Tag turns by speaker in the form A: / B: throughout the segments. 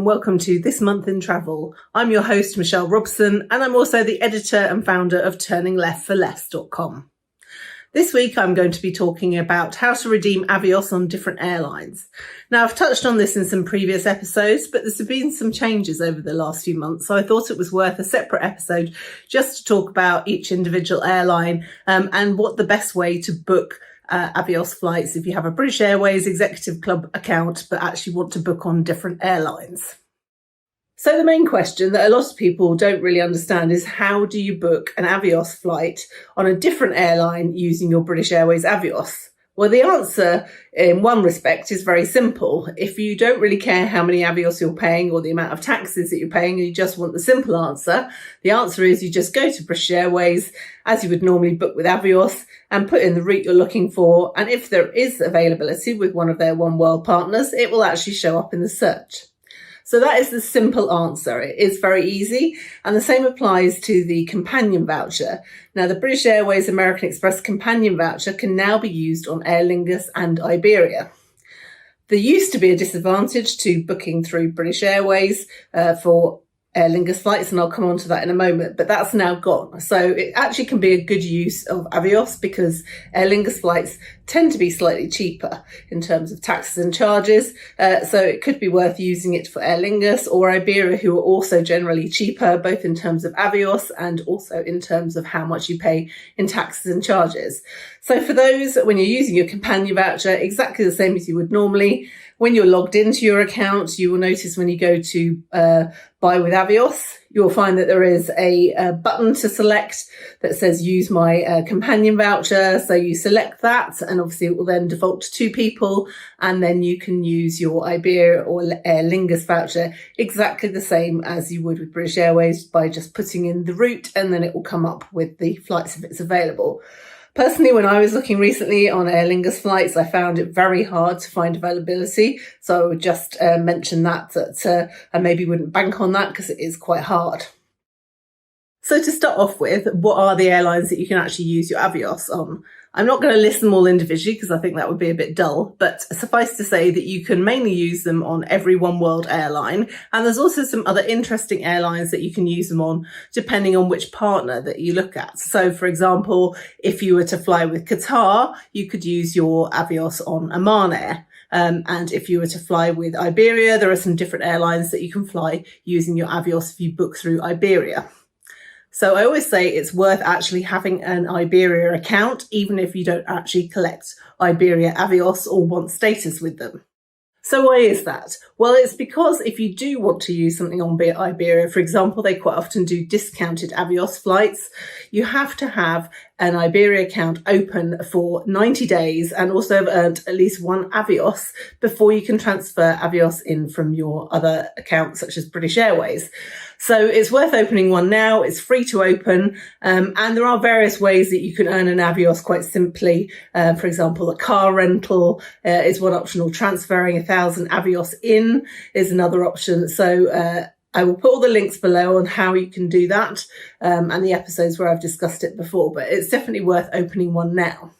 A: and welcome to This Month in Travel. I'm your host, Michelle Robson, and I'm also the editor and founder of TurningLeftForLess.com. This week, I'm going to be talking about how to redeem Avios on different airlines. Now, I've touched on this in some previous episodes, but there's been some changes over the last few months, so I thought it was worth a separate episode just to talk about each individual airline and what the best way to book Avios flights if you have a British Airways Executive Club account but actually want to book on different airlines. So the main question that a lot of people don't really understand is how do you book an Avios flight on a different airline using your British Airways Avios? Well, the answer in one respect is very simple. If you don't really care how many Avios you're paying or the amount of taxes that you're paying and you just want the simple answer, the answer is you just go to British Airways as you would normally book with Avios and put in the route you're looking for. And if there is availability with one of their One World partners, it will actually show up in the search. So that is the simple answer. It is very easy. And the same applies to the companion voucher. Now, the British Airways American Express companion voucher can now be used on Aer Lingus and Iberia. There used to be a disadvantage to booking through British Airways for Aer Lingus flights, and I'll come on to that in a moment, but that's now gone. So it actually can be a good use of Avios because Aer Lingus flights tend to be slightly cheaper in terms of taxes and charges. So it could be worth using it for Aer Lingus or Iberia, who are also generally cheaper, both in terms of Avios and also in terms of how much you pay in taxes and charges. So for those, when you're using your companion voucher, exactly the same as you would normally. When you're logged into your account, you will notice when you go to buy with Avios, you'll find that there is a button to select that says use my companion voucher. So you select that and obviously it will then default to 2 people, and then you can use your Iberia or Aer Lingus voucher exactly the same as you would with British Airways by just putting in the route, and then it will come up with the flights if it's available. Personally, when I was looking recently on Aer Lingus flights, I found it very hard to find availability. So I would just mention that I maybe wouldn't bank on that because it is quite hard. So to start off with, what are the airlines that you can actually use your Avios on? I'm not going to list them all individually because I think that would be a bit dull, but suffice to say that you can mainly use them on every One World airline. And there's also some other interesting airlines that you can use them on depending on which partner that you look at. So for example, if you were to fly with Qatar, you could use your Avios on Oman Air. And if you were to fly with Iberia, there are some different airlines that you can fly using your Avios if you book through Iberia. So I always say it's worth actually having an Iberia account, even if you don't actually collect Iberia Avios or want status with them. So why is that? Well, it's because if you do want to use something on Iberia, for example, they quite often do discounted Avios flights, you have to have an Iberia account open for 90 days and also have earned at least 1 Avios before you can transfer Avios in from your other accounts, such as British Airways. So it's worth opening one now. It's free to open. And there are various ways that you can earn an Avios quite simply. For example, a car rental is one option, or transferring 1,000 Avios in is another option. So I will put all the links below on how you can do that and the episodes where I've discussed it before, but it's definitely worth opening one now.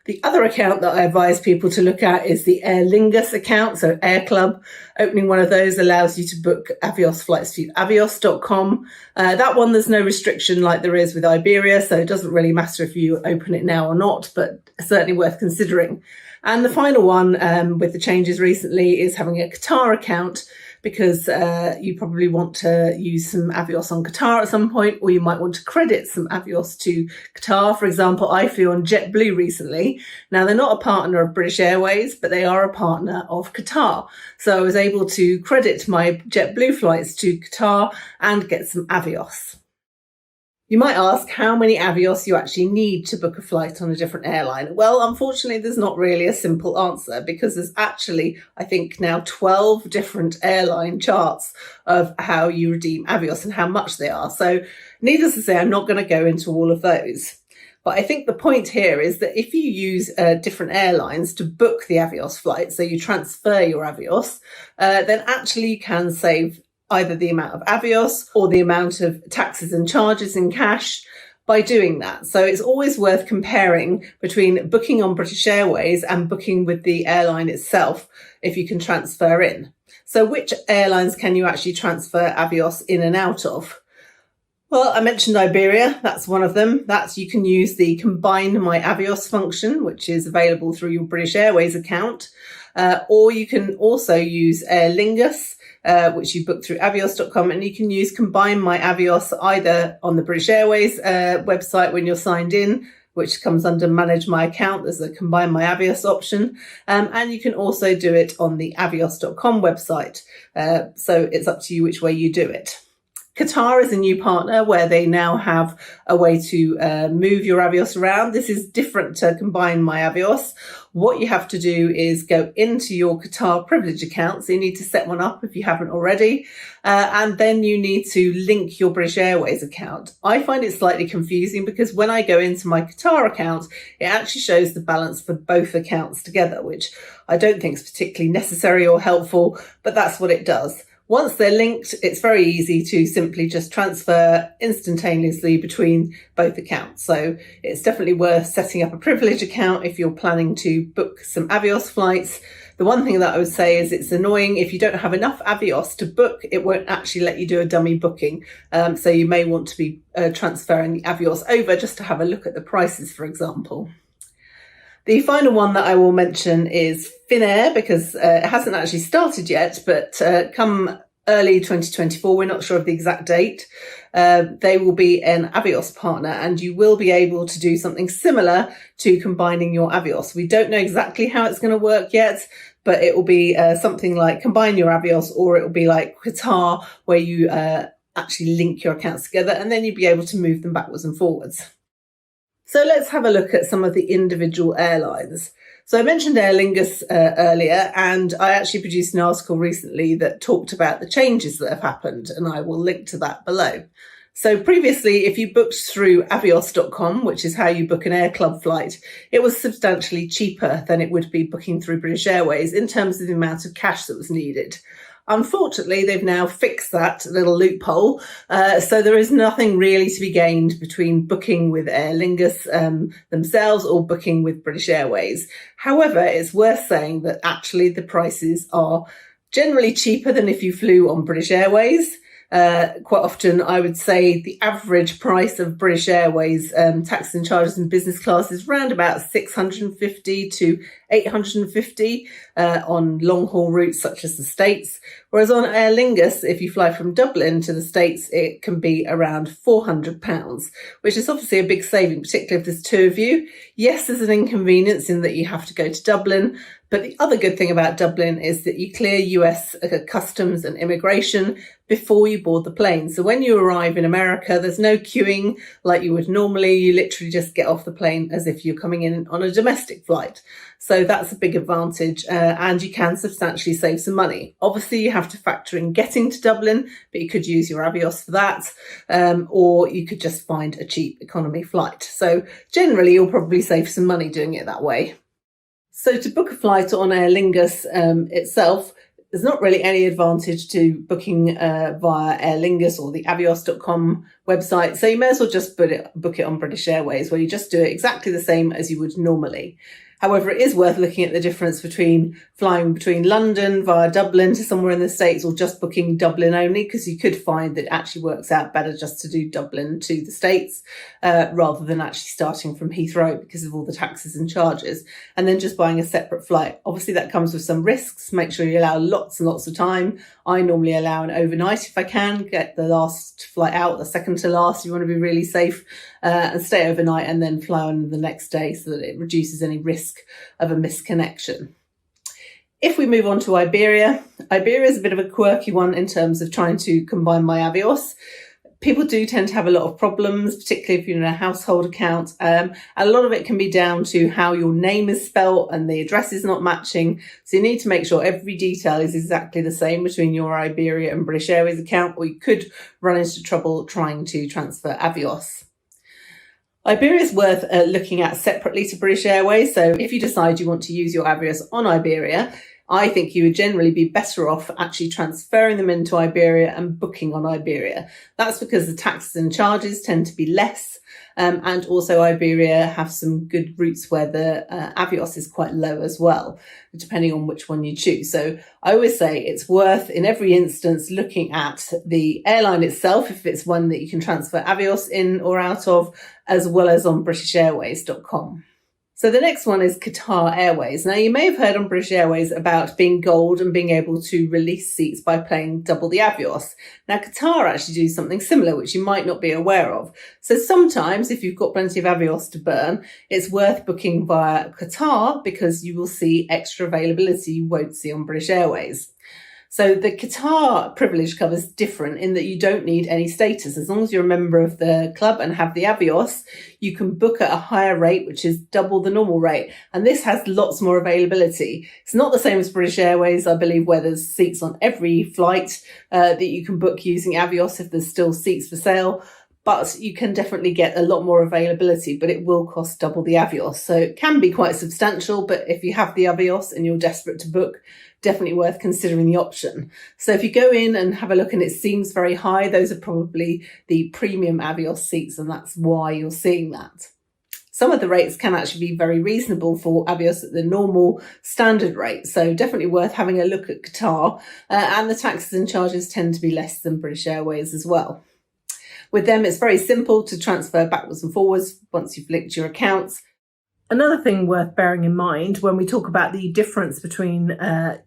A: The other account that I advise people to look at is the Aer Lingus account, so Air Club. Opening one of those allows you to book Avios flights through Avios.com. That one, there's no restriction like there is with Iberia, so it doesn't really matter if you open it now or not, but certainly worth considering. And the final one with the changes recently is having a Qatar account, because you probably want to use some Avios on Qatar at some point, or you might want to credit some Avios to Qatar. For example, I flew on JetBlue recently. Now, they're not a partner of British Airways, but they are a partner of Qatar. So I was able to credit my JetBlue flights to Qatar and get some Avios. You might ask how many Avios you actually need to book a flight on a different airline. Well, unfortunately, there's not really a simple answer because there's actually, I think now 12 different airline charts of how you redeem Avios and how much they are. So needless to say, I'm not going to go into all of those. But I think the point here is that if you use different airlines to book the Avios flight, so you transfer your Avios, then actually you can save either the amount of Avios or the amount of taxes and charges in cash by doing that. So it's always worth comparing between booking on British Airways and booking with the airline itself if you can transfer in. So which airlines can you actually transfer Avios in and out of? Well, I mentioned Iberia, that's one of them. You can use the Combine My Avios function, which is available through your British Airways account. Or you can also use Aer Lingus, which you book through avios.com, and you can use Combine My Avios either on the British Airways website when you're signed in, which comes under Manage My Account. There's a Combine My Avios option. And you can also do it on the avios.com website. So it's up to you which way you do it. Qatar is a new partner where they now have a way to move your Avios around. This is different to Combine My Avios. What you have to do is go into your Qatar privilege account. So you need to set one up if you haven't already. And then you need to link your British Airways account. I find it slightly confusing because when I go into my Qatar account, it actually shows the balance for both accounts together, which I don't think is particularly necessary or helpful, but that's what it does. Once they're linked, it's very easy to simply just transfer instantaneously between both accounts. So it's definitely worth setting up a privilege account if you're planning to book some Avios flights. The one thing that I would say is it's annoying if you don't have enough Avios to book, it won't actually let you do a dummy booking. So you may want to be transferring the Avios over just to have a look at the prices, for example. The final one that I will mention is Finnair, because it hasn't actually started yet, but come early 2024, we're not sure of the exact date, they will be an Avios partner and you will be able to do something similar to combining your Avios. We don't know exactly how it's going to work yet, but it will be something like Combine Your Avios, or it will be like Qatar, where you actually link your accounts together and then you'll be able to move them backwards and forwards. So let's have a look at some of the individual airlines. So I mentioned Aer Lingus earlier, and I actually produced an article recently that talked about the changes that have happened, and I will link to that below. So previously, if you booked through avios.com, which is how you book an Air Club flight, it was substantially cheaper than it would be booking through British Airways in terms of the amount of cash that was needed. Unfortunately, they've now fixed that little loophole, so there is nothing really to be gained between booking with Aer Lingus themselves or booking with British Airways. However, it's worth saying that actually the prices are generally cheaper than if you flew on British Airways. Quite often, I would say the average price of British Airways taxes and charges in business class is around about $650 to $850 on long haul routes such as the States. Whereas on Aer Lingus, if you fly from Dublin to the States, it can be around £400, which is obviously a big saving, particularly if there's two of you. Yes, there's an inconvenience in that you have to go to Dublin, but the other good thing about Dublin is that you clear US customs and immigration before you board the plane. So when you arrive in America, there's no queuing like you would normally. You literally just get off the plane as if you're coming in on a domestic flight. So that's a big advantage, and you can substantially save some money. Obviously, you have to factor in getting to Dublin, but you could use your Avios for that, or you could just find a cheap economy flight. So generally, you'll probably save some money doing it that way. So to book a flight on Aer Lingus itself, there's not really any advantage to booking via Aer Lingus or the avios.com website. So you may as well just book it on British Airways, where you just do it exactly the same as you would normally. However, it is worth looking at the difference between flying between London via Dublin to somewhere in the States or just booking Dublin only, because you could find that it actually works out better just to do Dublin to the States rather than actually starting from Heathrow because of all the taxes and charges, and then just buying a separate flight. Obviously, that comes with some risks. Make sure you allow lots and lots of time. I normally allow an overnight if I can, get the last flight out, the second to last. You want to be really safe and stay overnight and then fly on the next day so that it reduces any risk of a misconnection. If we move on to Iberia, Iberia is a bit of a quirky one in terms of trying to combine my Avios. People do tend to have a lot of problems, particularly if you're in a household account. And a lot of it can be down to how your name is spelt and the address is not matching. So you need to make sure every detail is exactly the same between your Iberia and British Airways account, or you could run into trouble trying to transfer Avios. Iberia is worth looking at separately to British Airways. So if you decide you want to use your Avios on Iberia, I think you would generally be better off actually transferring them into Iberia and booking on Iberia. That's because the taxes and charges tend to be less. And also Iberia have some good routes where the Avios is quite low as well, depending on which one you choose. So I always say it's worth, in every instance, looking at the airline itself, if it's one that you can transfer Avios in or out of, as well as on BritishAirways.com. So the next one is Qatar Airways. Now, you may have heard on British Airways about being gold and being able to release seats by paying double the Avios. Now, Qatar actually do something similar, which you might not be aware of. So sometimes, if you've got plenty of Avios to burn, it's worth booking via Qatar because you will see extra availability you won't see on British Airways. So the Qatar privilege cover is different in that you don't need any status. As long as you're a member of the club and have the Avios, you can book at a higher rate, which is double the normal rate. And this has lots more availability. It's not the same as British Airways, I believe, where there's seats on every flight that you can book using Avios if there's still seats for sale. But you can definitely get a lot more availability, but it will cost double the Avios. So it can be quite substantial, but if you have the Avios and you're desperate to book, definitely worth considering the option. So if you go in and have a look and it seems very high, those are probably the premium Avios seats, and that's why you're seeing that. Some of the rates can actually be very reasonable for Avios at the normal standard rate. So definitely worth having a look at Qatar. And the taxes and charges tend to be less than British Airways as well. With them, it's very simple to transfer backwards and forwards once you've linked your accounts. Another thing worth bearing in mind when we talk about the difference between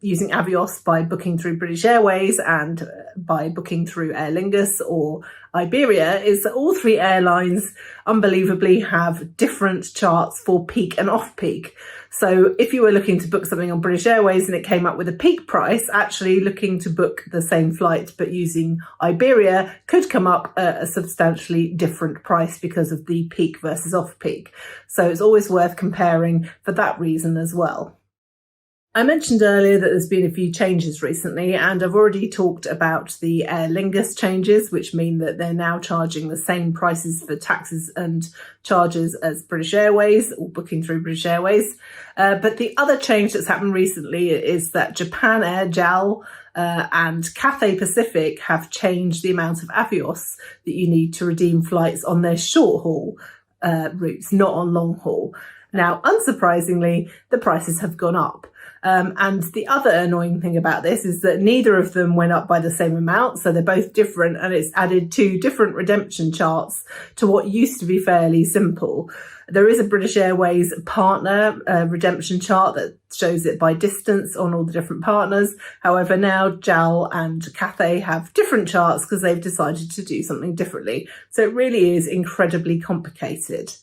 A: using Avios by booking through British Airways and by booking through Aer Lingus or Iberia is that all three airlines unbelievably have different charts for peak and off-peak. So if you were looking to book something on British Airways and it came up with a peak price, actually looking to book the same flight but using Iberia could come up at a substantially different price because of the peak versus off-peak. So it's always worth comparing for that reason as well. I mentioned earlier that there's been a few changes recently, and I've already talked about the Aer Lingus changes, which mean that they're now charging the same prices for taxes and charges as British Airways or booking through British Airways. But the other change that's happened recently is that Japan Air, JAL, and Cathay Pacific have changed the amount of Avios that you need to redeem flights on their short haul routes, not on long haul. Now, unsurprisingly, the prices have gone up. And the other annoying thing about this is that neither of them went up by the same amount. So they're both different, and it's added two different redemption charts to what used to be fairly simple. There is a British Airways partner redemption chart that shows it by distance on all the different partners. However, now JAL and Cathay have different charts because they've decided to do something differently. So it really is incredibly complicated.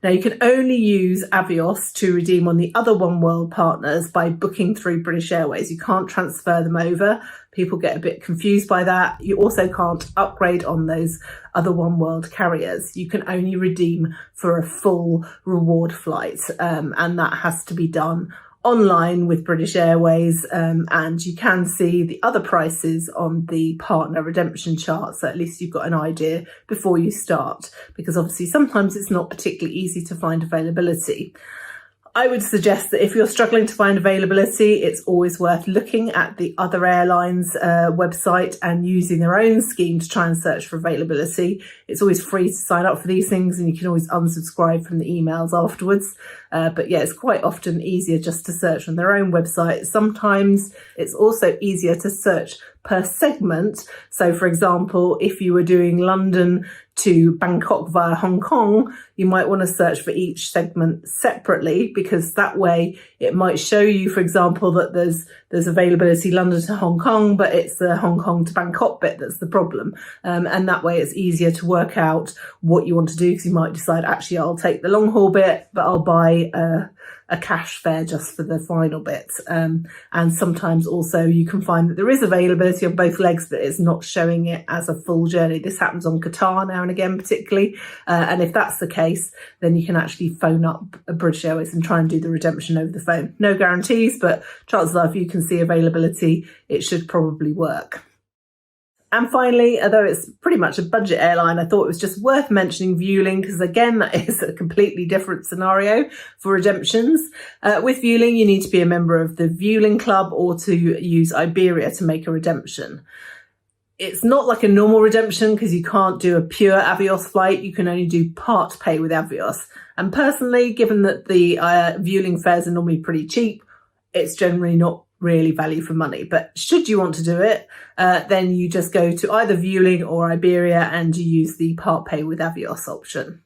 A: Now, you can only use Avios to redeem on the other One World partners by booking through British Airways. You can't transfer them over. People get a bit confused by that. You also can't upgrade on those other One World carriers. You can only redeem for a full reward flight, and that has to be done online with British Airways, and you can see the other prices on the partner redemption chart, so at least you've got an idea before you start, because obviously sometimes it's not particularly easy to find availability. I would suggest that if you're struggling to find availability, it's always worth looking at the other airlines' website and using their own scheme to try and search for availability. It's always free to sign up for these things, and you can always unsubscribe from the emails afterwards. But yeah, it's quite often easier just to search on their own website. Sometimes it's also easier to search per segment. So for example, if you were doing London to Bangkok via Hong Kong, you might want to search for each segment separately, because that way it might show you, for example, that there's availability London to Hong Kong, but it's the Hong Kong to Bangkok bit that's the problem. And that way it's easier to work out what you want to do, because you might decide, actually, I'll take the long haul bit, but I'll buy a cash fare just for the final bit. And sometimes also you can find that there is availability on both legs, but it's not showing it as a full journey. This happens on Qatar now and again, particularly. And if that's the case, then you can actually phone up British Airways and try and do the redemption over the phone. No guarantees, but chances are if you can see availability, it should probably work. And finally, although it's pretty much a budget airline, I thought it was just worth mentioning Vueling because, again, that is a completely different scenario for redemptions. With Vueling, you need to be a member of the Vueling Club or to use Iberia to make a redemption. It's not like a normal redemption because you can't do a pure Avios flight. You can only do part pay with Avios. And personally, given that the Vueling fares are normally pretty cheap, it's generally not really value for money. But should you want to do it, then you just go to either Vueling or Iberia and you use the part pay with Avios option.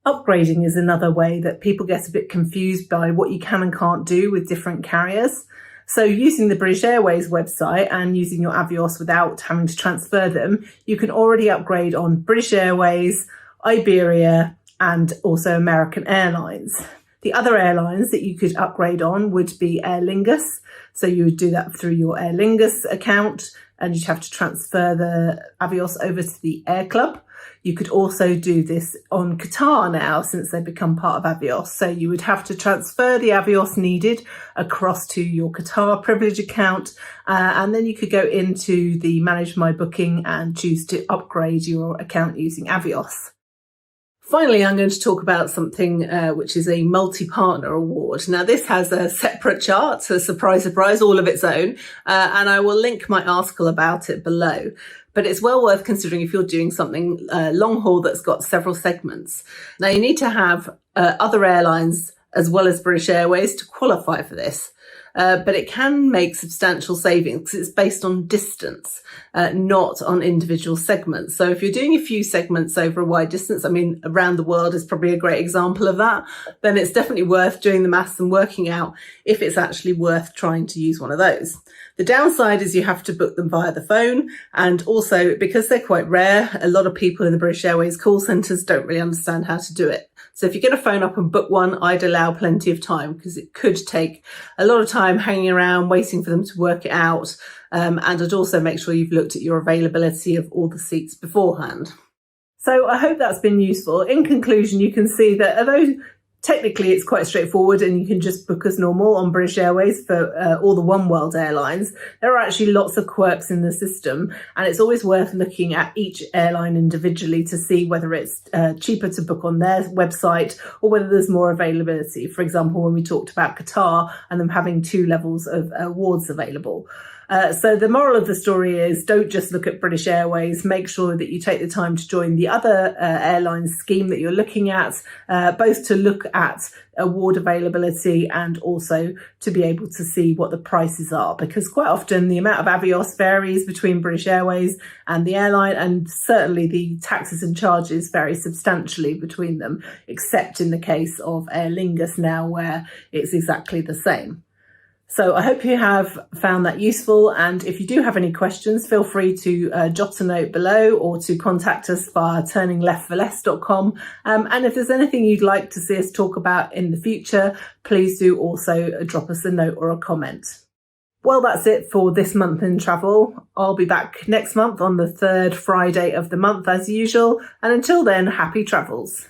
A: Upgrading is another way that people get a bit confused by what you can and can't do with different carriers. So using the British Airways website and using your Avios without having to transfer them, you can already upgrade on British Airways, Iberia, and also American Airlines. The other airlines that you could upgrade on would be Aer Lingus. So you would do that through your Aer Lingus account and you'd have to transfer the Avios over to the Air Club. You could also do this on Qatar now since they've become part of Avios. So you would have to transfer the Avios needed across to your Qatar privilege account. And then you could go into the Manage My Booking and choose to upgrade your account using Avios. Finally, I'm going to talk about something which is a multi-partner award. Now, this has a separate chart, so surprise, surprise, all of its own, and I will link my article about it below. But it's well worth considering if you're doing something long haul that's got several segments. Now, you need to have other airlines as well as British Airways to qualify for this. But it can make substantial savings because it's based on distance, not on individual segments. So if you're doing a few segments over a wide distance, I mean, around the world is probably a great example of that, then it's definitely worth doing the maths and working out if it's actually worth trying to use one of those. The downside is you have to book them via the phone. And also because they're quite rare, a lot of people in the British Airways call centres don't really understand how to do it. So if you're going to phone up and book one, I'd allow plenty of time because it could take a lot of time hanging around, waiting for them to work it out. And I'd also make sure you've looked at your availability of all the seats beforehand. So I hope that's been useful. In conclusion, you can see that although technically it's quite straightforward and you can just book as normal on British Airways for all the One World airlines, there are actually lots of quirks in the system, and it's always worth looking at each airline individually to see whether it's cheaper to book on their website or whether there's more availability. For example, when we talked about Qatar and them having 2 levels of awards available. So the moral of the story is don't just look at British Airways, make sure that you take the time to join the other airline scheme that you're looking at, both to look at award availability and also to be able to see what the prices are, because quite often the amount of Avios varies between British Airways and the airline, and certainly the taxes and charges vary substantially between them, except in the case of Aer Lingus now where it's exactly the same. So I hope you have found that useful, and if you do have any questions, feel free to jot a note below or to contact us via turningleftforless.com. And if there's anything you'd like to see us talk about in the future, please do also drop us a note or a comment. Well, that's it for this month in travel. I'll be back next month on the 3rd Friday of the month as usual, and until then, happy travels.